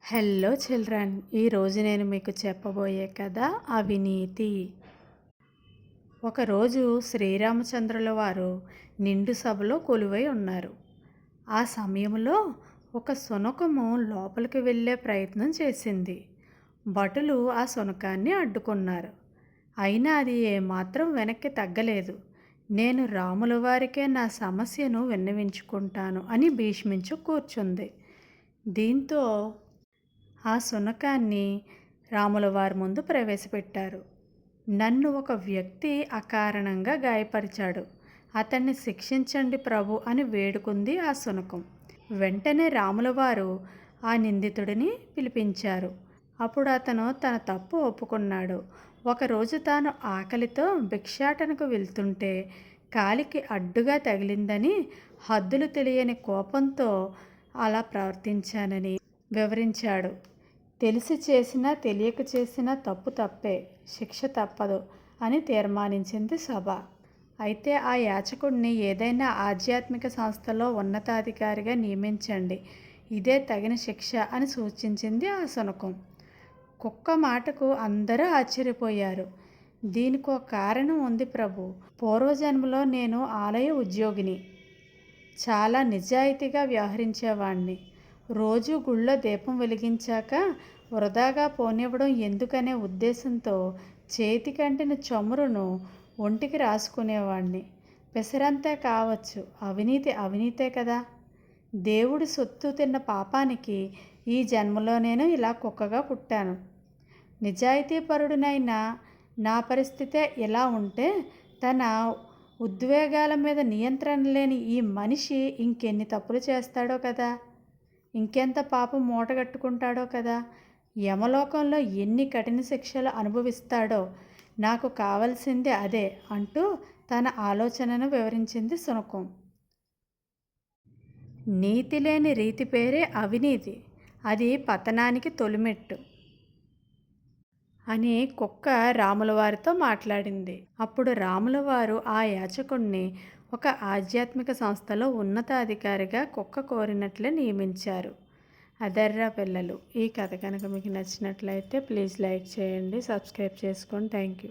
Hello children, ఈరోజు నేను మీకు చెప్పబోయే కథ అవినీతి. ఒకరోజు శ్రీరామచంద్రుల వారు నిండు సభలో కొలువై ఉన్నారు. ఆ సమయంలో ఒక శునకము లోపలికి వెళ్ళే ప్రయత్నం చేసింది. భటులు ఆ శునకాన్ని అడ్డుకున్నారు. అయినా అది ఏమాత్రం వెనక్కి తగ్గలేదు. నేను రాముల వారికే నా సమస్యను విన్నవించుకుంటాను అని భీష్మించు కూర్చుంది. దీంతో ఆ శునకాన్ని రాముల వారి ముందు ప్రవేశపెట్టారు. నన్ను ఒక వ్యక్తి అకారణంగా గాయపరిచాడు, అతన్ని శిక్షించండి ప్రభు అని వేడుకుంది ఆ శునకం. వెంటనే రాముల వారు ఆ నిందితుడిని పిలిపించారు. అప్పుడు అతను తన తప్పు ఒప్పుకున్నాడు. ఒకరోజు తాను ఆకలితో భిక్షాటనకు వెళ్తుంటే కాలికి అడ్డుగా తగిలిందని, హద్దులు తెలియని కోపంతో అలా ప్రవర్తించానని వివరించాడు. తెలిసి చేసినా తెలియక చేసినా తప్పు తప్పే, శిక్ష తప్పదు అని తీర్మానించింది సభ. అయితే ఆ యాచకుడిని ఏదైనా ఆధ్యాత్మిక సంస్థలో ఉన్నతాధికారిగా నియమించండి, ఇదే తగిన శిక్ష అని సూచించింది ఆ శునకం. కుక్క మాటకు అందరూ ఆశ్చర్యపోయారు. దీనికో కారణం ఉంది ప్రభు. పూర్వజన్మలో నేను ఆలయ ఉద్యోగిని, చాలా నిజాయితీగా వ్యవహరించేవాణ్ణి. రోజు గుళ్ళో దీపం వెలిగించాక వృధాగా పోనివ్వడం ఎందుకనే ఉద్దేశంతో చేతికంటిన చమురును ఒంటికి రాసుకునేవాణ్ణి. పెసరంతే కావచ్చు, అవినీతి అవినీతే కదా. దేవుడి సొత్తు తిన్న పాపానికి ఈ జన్మలో నేను ఇలా కుక్కగా పుట్టాను. నిజాయితీపరుడినైనా నా పరిస్థితే ఇలా ఉంటే తన ఉద్వేగాల మీద నియంత్రణ లేని ఈ మనిషి ఇంకెన్ని తప్పులు చేస్తాడో కదా, ఇంకెంత పాపం మూటగట్టుకుంటాడో కదా, యమలోకంలో ఎన్ని కఠిన శిక్షలు అనుభవిస్తాడో. నాకు కావలసింది అదే అంటూ తన ఆలోచనను వివరించింది శునకం. నీతి లేని రీతి పేరే అవినీతి, అది పతనానికి తొలిమెట్టు అని కుక్క రాముల వారితో మాట్లాడింది. అప్పుడు రాముల వారు ఆ యాచకుణ్ణి ఒక ఆధ్యాత్మిక సంస్థలో ఉన్నతాధికారిగా కుక్క కోరినట్లే నియమించారు. అదర్రా పిల్లలు, ఈ కథ కనుక మీకు నచ్చినట్లయితే ప్లీజ్ లైక్ చేయండి, సబ్స్క్రైబ్ చేసుకోండి. Thank you.